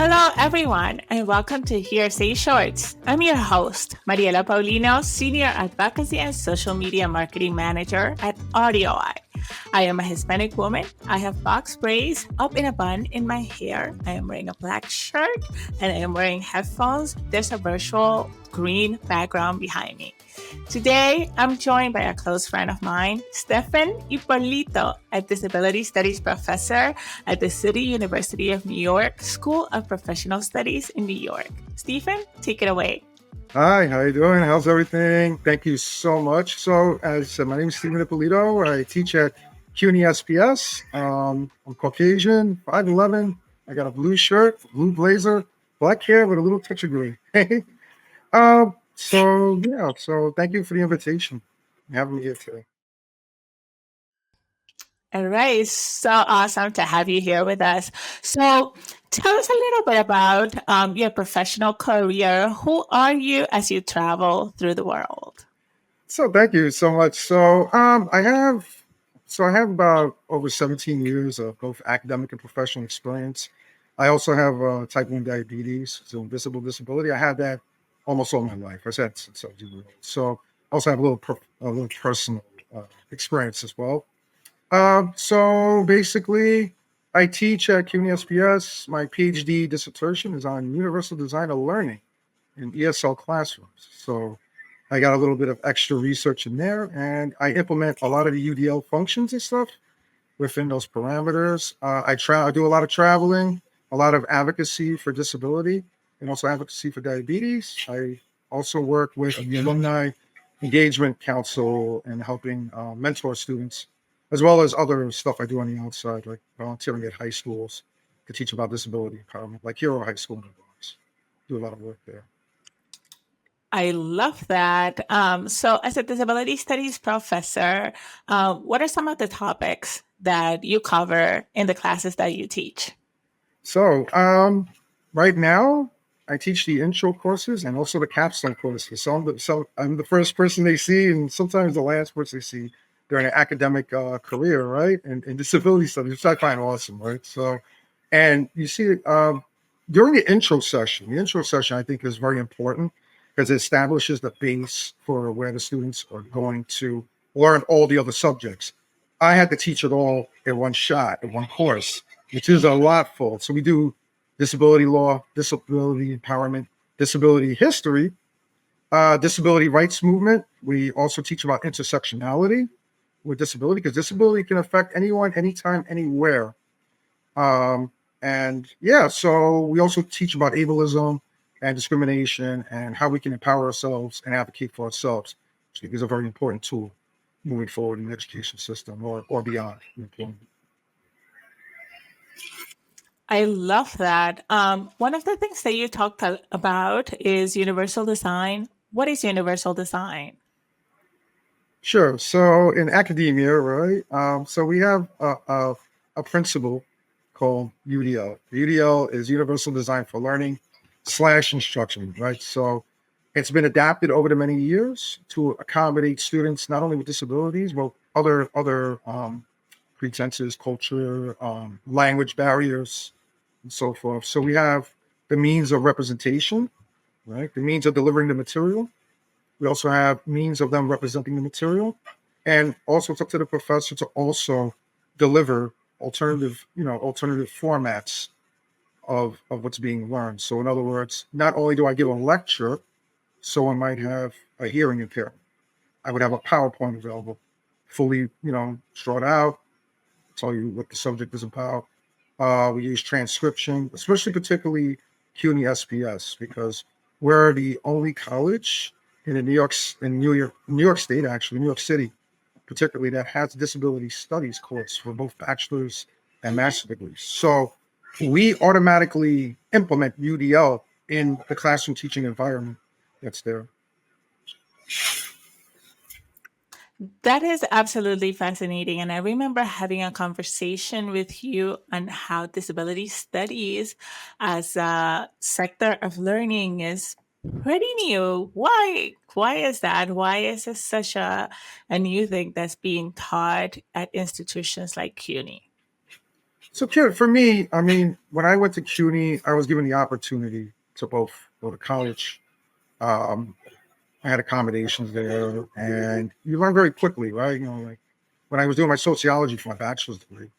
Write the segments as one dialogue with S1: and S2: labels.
S1: Hello, everyone, and welcome to HearSay Shorts. I'm your host, Mariella Paulino, Senior Advocacy and Social Media Marketing Manager at AudioEye. I am a Hispanic woman. I have box braids up in a bun in my hair. I am wearing a black shirt and I am wearing headphones. There's a virtual green background behind me. Today, I'm joined by a close friend of mine, Stephen Ippolito, a disability studies professor at the City University of New York School of Professional Studies in New York. Stephen, take it away.
S2: Hi, how you doing? How's everything? Thank you so much. So, my name is Stephen Ippolito. I teach at CUNY SPS. I'm Caucasian, 5'11". I got a blue shirt, blue blazer, black hair with a little touch of green. So thank you for the invitation. Having me here today.
S1: All right, so awesome to have you here with us. So tell us a little bit about your professional career. Who are you as you travel through the world?
S2: So thank you so much. I have about over 17 years of both academic and professional experience. I also have type 1 diabetes, so invisible disability. I had that almost all my life. I said since I was young. So I also have a little personal experience as well. So basically, I teach at CUNY SPS. My PhD dissertation is on universal design of learning in ESL classrooms. So I got a little bit of extra research in there, and I implement a lot of the UDL functions and stuff within those parameters. I do a lot of traveling, a lot of advocacy for disability, and also advocacy for diabetes. I also work with the Alumni Engagement Council and helping mentor students, as well as other stuff I do on the outside, like volunteering at high schools to teach about disability empowerment, like Hero High School in the Bronx. Do a lot of work there.
S1: I love that. So, as a disability studies professor, what are some of the topics that you cover in the classes that you teach?
S2: So, right now, I teach the intro courses and also the capstone courses. So I'm the first person they see, and sometimes the last person they see during an academic career, right? And disability studies, which I find awesome, right? So, and you see, during the intro session I think is very important because it establishes the base for where the students are going to learn all the other subjects. I had to teach it all in one shot, in one course, which is a lot full. So we do disability law, disability empowerment, disability history, disability rights movement. We also teach about intersectionality with disability because disability can affect anyone, anytime, anywhere. So we also teach about ableism and discrimination and how we can empower ourselves and advocate for ourselves, which I think is a very important tool moving forward in the education system or beyond.
S1: I love that. One of the things that you talked about is universal design. What is universal design?
S2: Sure. So in academia, right? So we have a principle called UDL. The UDL is Universal Design for Learning / Instruction, right? So it's been adapted over the many years to accommodate students not only with disabilities, but other pretenses, culture, language barriers, and so forth. So we have the means of representation, right? The means of delivering the material. We also have means of them representing the material, and also it's up to the professor to also deliver alternative formats of what's being learned. So in other words, not only do I give a lecture, someone might have a hearing impairment. I would have a PowerPoint available, fully, drawn out, tell you what the subject is about. We use transcription, especially particularly CUNY SPS, because we're the only college in New York State, actually, New York City, particularly, that has a disability studies course for both bachelor's and master's degrees. So we automatically implement UDL in the classroom teaching environment that's there.
S1: That is absolutely fascinating. And I remember having a conversation with you on how disability studies as a sector of learning is pretty new. Why? Why is that? Why is this such a new thing that's being taught at institutions like CUNY?
S2: So for me, I mean, when I went to CUNY, I was given the opportunity to both go to college. Um, I had accommodations there, and you learn very quickly, right? You know, like when I was doing my sociology for my bachelor's degree,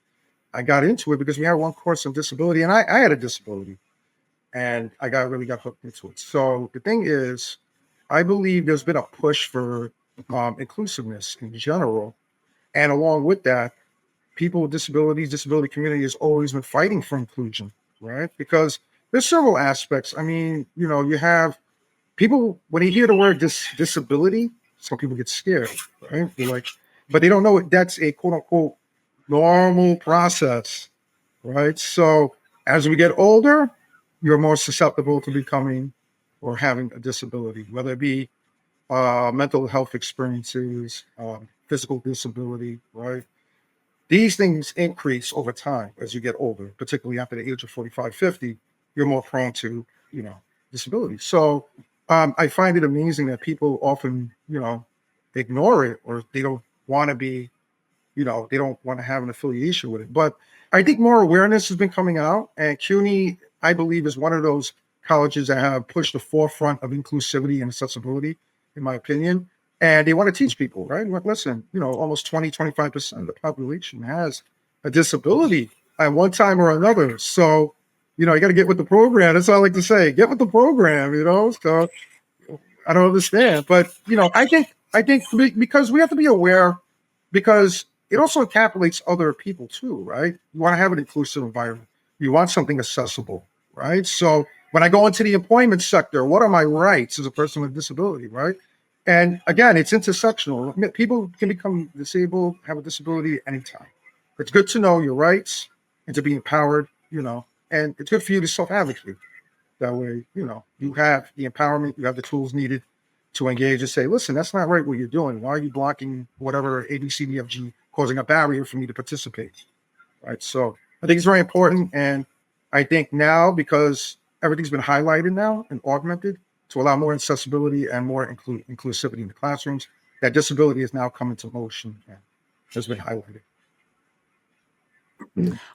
S2: I got into it because we had one course on disability, and I had a disability, and I really got hooked into it. So the thing is, I believe there's been a push for inclusiveness in general, and along with that, people with disabilities, disability community has always been fighting for inclusion, right? Because there's several aspects. I mean, you know, you have people when they hear the word disability, some people get scared, right? They're like, but they don't know that's a quote unquote normal process, right? So as we get older, you're more susceptible to becoming or having a disability, whether it be mental health experiences, physical disability, right? These things increase over time as you get older, particularly after the age of 45, 50, you're more prone to, you know, disability. So I find it amazing that people often, you know, ignore it or they don't want to be, you know, they don't want to have an affiliation with it. But I think more awareness has been coming out, and CUNY, I believe, is one of those colleges that have pushed the forefront of inclusivity and accessibility, in my opinion. And they want to teach people, right? Like, listen, you know, almost 25% of the population has a disability at one time or another. So, you know, you got to get with the program. That's all I like to say. Get with the program, you know? So I don't understand. But, you know, I think because we have to be aware because it also encapsulates other people too, right? You want to have an inclusive environment. You want something accessible, right? So when I go into the employment sector, what are my rights as a person with disability, right? And again, it's intersectional. People can become disabled, have a disability at any time. It's good to know your rights and to be empowered, you know, and it's good for you to self-advocate. That way, you know, you have the empowerment, you have the tools needed to engage and say, listen, that's not right what you're doing. Why are you blocking whatever A, B, C, D, F, G, causing a barrier for me to participate? Right. So I think it's very important. And I think now, because everything's been highlighted now and augmented to allow more accessibility and more inclusivity in the classrooms, that disability is now coming to motion and has been highlighted.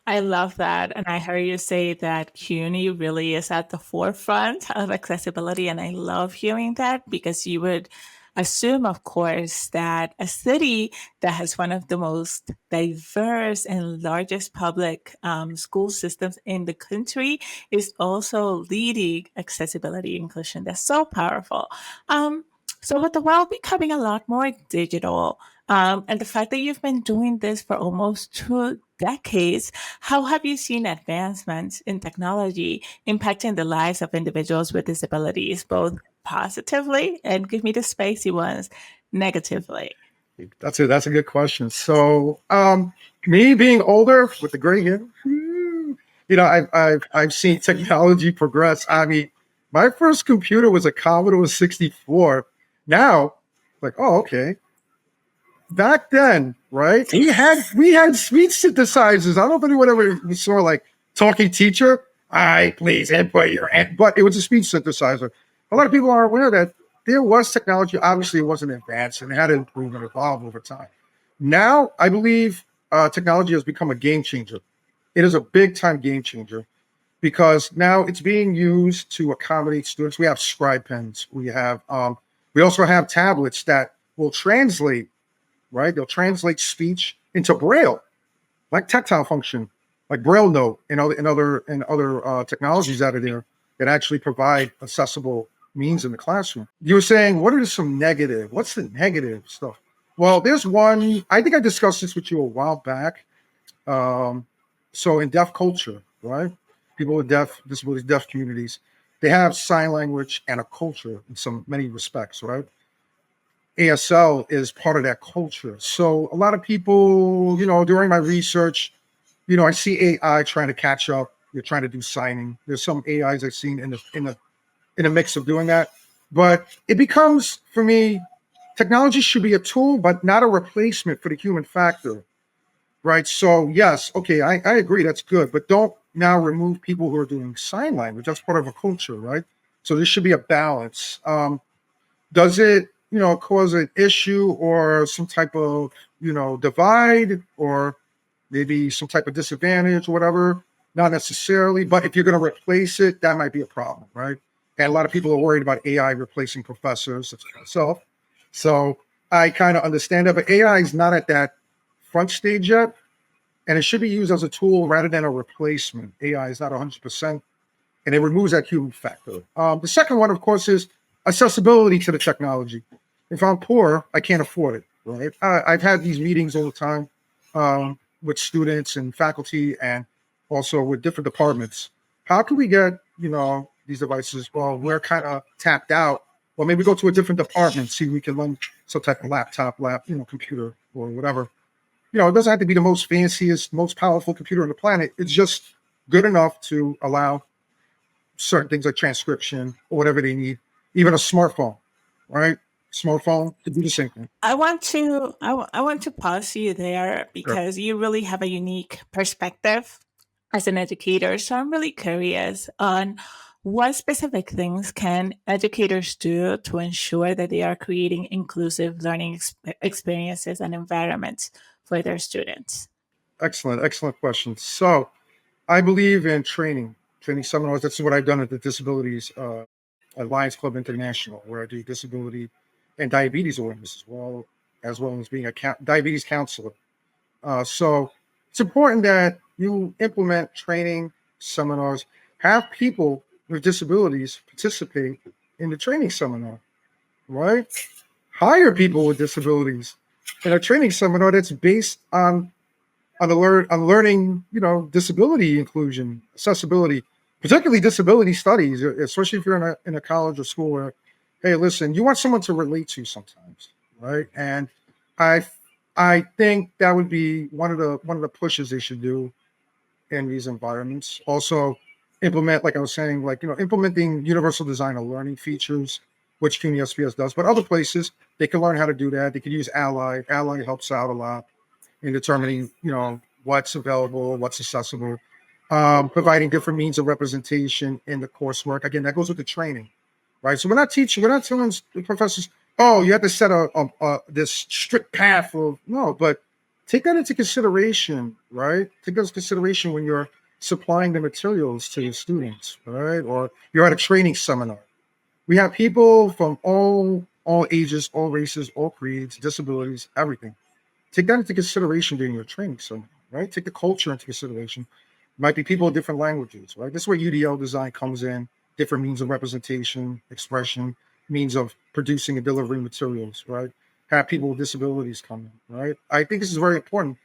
S1: I love that. And I heard you say that CUNY really is at the forefront of accessibility. And I love hearing that because you would assume, of course, that a city that has one of the most diverse and largest public school systems in the country is also leading accessibility inclusion. That's so powerful. Um, so, with the world becoming a lot more digital, and the fact that you've been doing this for almost 2 decades, how have you seen advancements in technology impacting the lives of individuals with disabilities, both positively and give me the spicy ones, negatively?
S2: That's a good question. So, me being older with the gray hair, you know, I've seen technology progress. I mean, my first computer was a Commodore 64. Now, like, oh, okay. Back then, right? We had speech synthesizers. I don't know if anyone ever saw like talking teacher. I please input your but it was a speech synthesizer. A lot of people aren't aware that there was technology. Obviously, it wasn't advanced and it had to improve and evolve over time. Now, I believe technology has become a game changer. It is a big time game changer because now it's being used to accommodate students. We have scribe pens. We also have tablets that will translate, right? They'll translate speech into braille, like tactile function, like braille note, and other technologies that are there that actually provide accessible means in the classroom. You were saying, what are some negative? What's the negative stuff? Well, there's one. I think I discussed this with you a while back. Um, so in deaf culture, right? People with deaf disabilities, deaf communities, they have sign language and a culture in many respects, right? ASL is part of that culture. So a lot of people, you know, during my research, you know, I see AI trying to catch up. You're trying to do signing. There's some AIs I've seen in the mix of doing that. But it becomes, for me, technology should be a tool, but not a replacement for the human factor, right? So yes, okay, I agree, that's good, but don't now remove people who are doing sign language. That's part of a culture, right? So there should be a balance. Does it, you know, cause an issue or some type of, you know, divide or maybe some type of disadvantage or whatever. Not necessarily, but if you're going to replace it, that might be a problem, right? And a lot of people are worried about AI replacing professors, such as myself. So I kind of understand that, but AI is not at that front stage yet, and it should be used as a tool rather than a replacement. AI is not 100%, and it removes that human factor. The second one, of course, is accessibility to the technology. If I'm poor, I can't afford it, right? I've had these meetings all the time with students and faculty and also with different departments. How can we get, these devices? Well, we're kind of tapped out. Well, maybe go to a different department, see if we can run some type of computer or whatever. It doesn't have to be the most fanciest, most powerful computer on the planet. It's just good enough to allow certain things like transcription or whatever they need. Even a smartphone, right? Smartphone to do the same thing.
S1: I want to pause you there
S2: Sure.
S1: because you really have a unique perspective as an educator. So I'm really curious on what specific things can educators do to ensure that they are creating inclusive learning experiences and environments for their students.
S2: Excellent question. So I believe in training seminars. That's what I've done at the Disabilities Alliance Club International, where I do disability and diabetes awareness as well as being a diabetes counselor. So it's important that you implement training seminars, have people with disabilities participate in the training seminar, right? Hire people with disabilities in a training seminar that's based on learning, disability inclusion, accessibility, particularly disability studies, especially if you're in a college or school where, hey, listen, you want someone to relate to sometimes, right? And I I think that would be one of the pushes they should do in these environments. Also, implement, like I was saying, implementing universal design of learning features, which CUNY SPS does, but other places they can learn how to do that. They could use Ally. Ally helps out a lot in determining, what's available, what's accessible, providing different means of representation in the coursework. Again, that goes with the training, right? So we're not telling the professors, oh, you have to set this strict path of no, but take that into consideration, right? Take that into consideration when you're supplying the materials to your students, right? Or you're at a training seminar. We have people from all ages, all races, all creeds, disabilities, everything. Take that into consideration during your training seminar, right? Take the culture into consideration. Might be people of different languages, right? This is where UDL design comes in, different means of representation, expression, means of producing and delivering materials, right? Have people with disabilities come in, right? I think this is very important.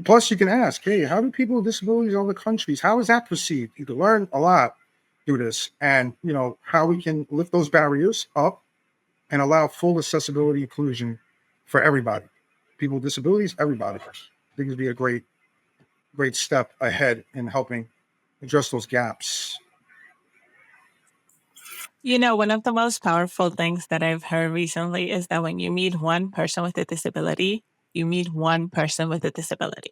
S2: Plus, you can ask, hey, how do people with disabilities in other countries, how is that perceived? You can learn a lot through this, and how we can lift those barriers up and allow full accessibility inclusion for everybody. People with disabilities, everybody. I think it'd be a great step ahead in helping address those gaps.
S1: One of the most powerful things that I've heard recently is that when you meet one person with a disability, you meet one person with a disability.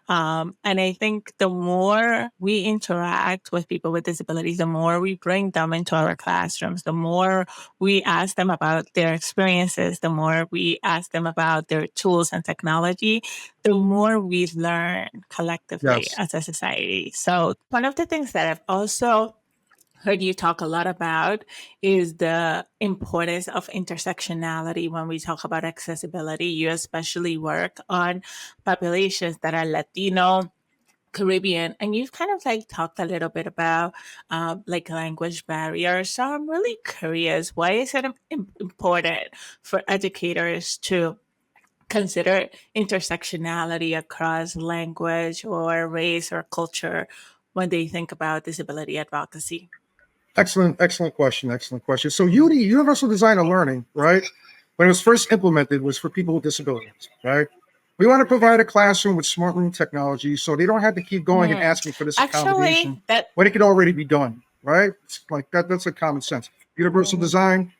S1: And I think the more we interact with people with disabilities, the more we bring them into our classrooms, the more we ask them about their experiences, the more we ask them about their tools and technology, the more we learn collectively
S2: Yes.
S1: as a society. So one of the things that I've also heard you talk a lot about is the importance of intersectionality when we talk about accessibility. You especially work on populations that are Latino, Caribbean, and you've kind of like talked a little bit about like language barriers. So I'm really curious, why is it important for educators to consider intersectionality across language or race or culture when they think about disability advocacy?
S2: Excellent question. Excellent question. So Universal Design of Learning, right? When it was first implemented, was for people with disabilities, right? We want to provide a classroom with smart room technology so they don't have to keep going and
S1: Hmm.
S2: asking for this accommodation
S1: Actually, that
S2: when it could already be done, right? It's like that. That's a common sense. Universal
S1: mhm.
S2: design.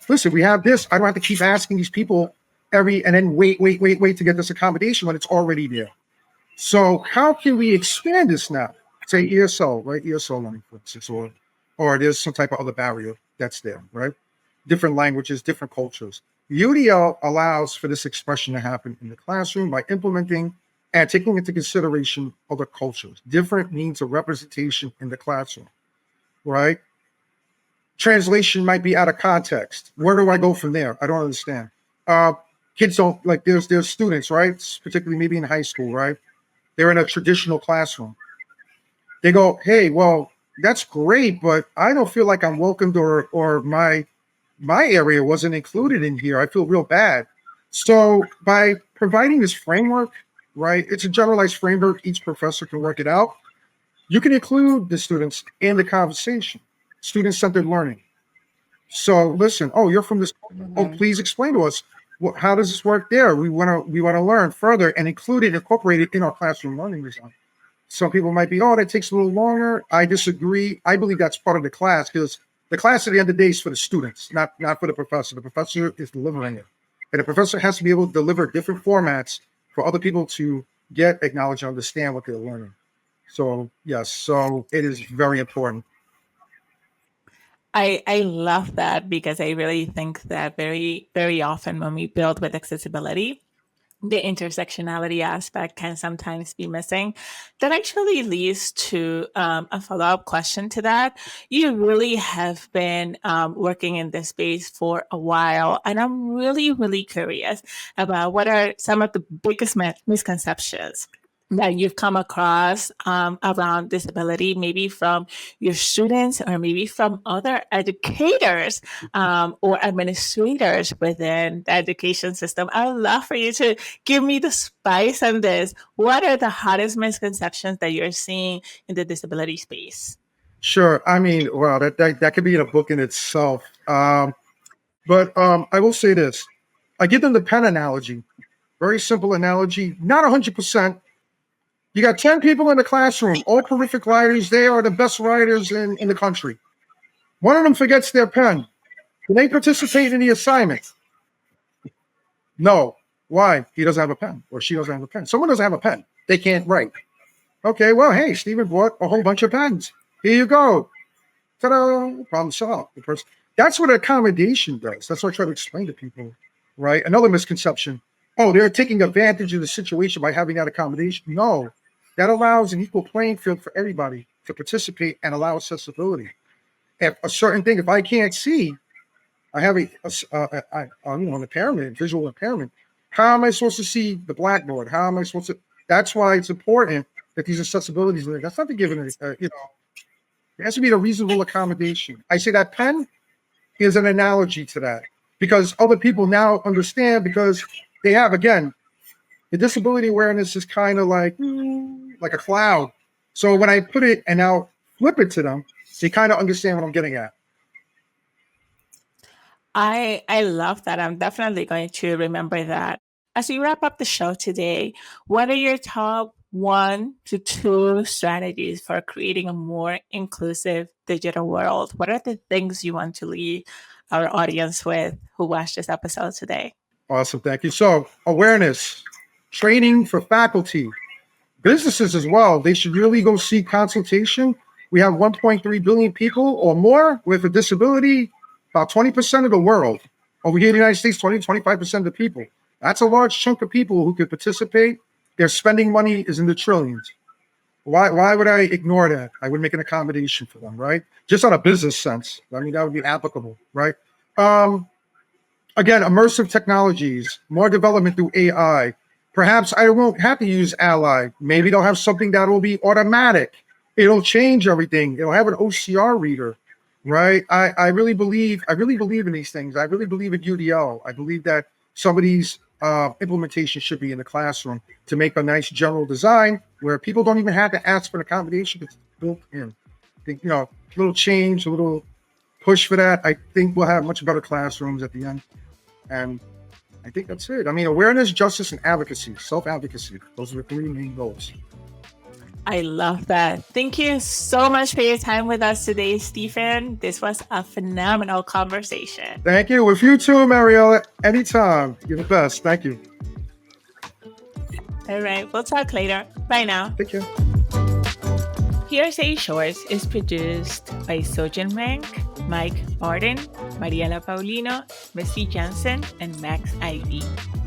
S2: Listen, we have this. I don't have to keep asking these people and then wait to get this accommodation when it's already there. So how can we expand this now? Say ESL, right? ESL learning, for instance, or there's some type of other barrier that's there, right? Different languages, different cultures. UDL allows for this expression to happen in the classroom by implementing and taking into consideration other cultures, different means of representation in the classroom, right? Translation might be out of context. Where do I go from there? I don't understand. Kids don't like, there's students, right? Particularly maybe in high school, right? They're in a traditional classroom. They go, hey, well, that's great, but I don't feel like I'm welcomed, or my area wasn't included in here. I feel real bad. So by providing this framework, right? It's a generalized framework. Each professor can work it out. You can include the students in the conversation. Student-centered learning. So listen, oh, you're from this. Oh, please explain to us, how does this work there? We want to learn further and include it, incorporate it in our classroom learning design. Some people might be, oh, that takes a little longer. I disagree. I believe that's part of the class, because the class at the end of the day is for the students, not for the professor. The professor is delivering it. And the professor has to be able to deliver different formats for other people to get, acknowledge, and understand what they're learning. So yes, so it is very important.
S1: I love that, because I really think that very, very often when we build with accessibility, the intersectionality aspect can sometimes be missing. That actually leads to a follow-up question to that. You really have been working in this space for a while, and I'm really, really curious about what are some of the biggest misconceptions that you've come across around disability, maybe from your students or maybe from other educators or administrators within the education system. I would love for you to give me the spice on this. What are the hottest misconceptions that you're seeing in the disability space?
S2: Sure. I mean, wow, that could be in a book in itself. But I will say this. I give them the pen analogy. Very simple analogy. Not 100%. You got 10 people in the classroom, all prolific writers. They are the best writers in the country. One of them forgets their pen. Can they participate in the assignment? No. Why? He doesn't have a pen, or she doesn't have a pen. Someone doesn't have a pen. They can't write. Okay, well, hey, Stephen bought a whole bunch of pens. Here you go. Ta-da! Problem solved. That's what accommodation does. That's what I try to explain to people, right? Another misconception. Oh, they're taking advantage of the situation by having that accommodation. No. That allows an equal playing field for everybody to participate and allow accessibility. If a certain thing, if I can't see, I have an impairment, visual impairment. How am I supposed to see the blackboard? How am I supposed to? That's why it's important that these accessibilities are there. That's not the given, there has to be a reasonable accommodation. I say that pen is an analogy to that, because other people now understand, because they have, again, the disability awareness is kind of like a cloud. So when I put it and now flip it to them, they kind of understand what I'm getting at.
S1: I love that. I'm definitely going to remember that. As we wrap up the show today, what are your top 1 to 2 strategies for creating a more inclusive digital world? What are the things you want to leave our audience with who watched this episode today?
S2: Awesome. Thank you. So awareness, training for faculty, businesses as well. They should really go seek consultation. We have 1.3 billion people or more with a disability, about 20% of the world. Over here in the United States, 25% of the people. That's a large chunk of people who could participate. Their spending money is in the trillions. Why would I ignore that? I would make an accommodation for them, right? Just on a business sense. I mean, that would be applicable, right? Again, immersive technologies, more development through AI. Perhaps I won't have to use Ally. Maybe they'll have something that will be automatic. It'll change everything. It'll have an OCR reader, right? I really believe in these things. I really believe in UDL. I believe that some of these implementation should be in the classroom to make a nice general design where people don't even have to ask for an accommodation. It's built in. I think, a little change, a little push for that. I think we'll have much better classrooms at the end. And I think that's it. I mean, awareness, justice, and advocacy, self-advocacy. Those are the 3 main goals.
S1: I love that. Thank you so much for your time with us today, Stephen. This was a phenomenal conversation.
S2: Thank you. With you too, Mariella. Anytime. You're the best. Thank you.
S1: All right. We'll talk later. Bye now.
S2: Take care.
S1: HearSay Shorts is produced by Sojin, Mike Barton, Mariella Paulino, Missy Jensen, and Max Ivey.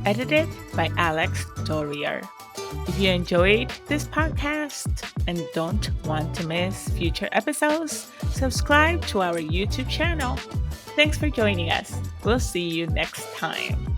S1: Edited by Alex Dorrier. If you enjoyed this podcast and don't want to miss future episodes, subscribe to our YouTube channel. Thanks for joining us. We'll see you next time.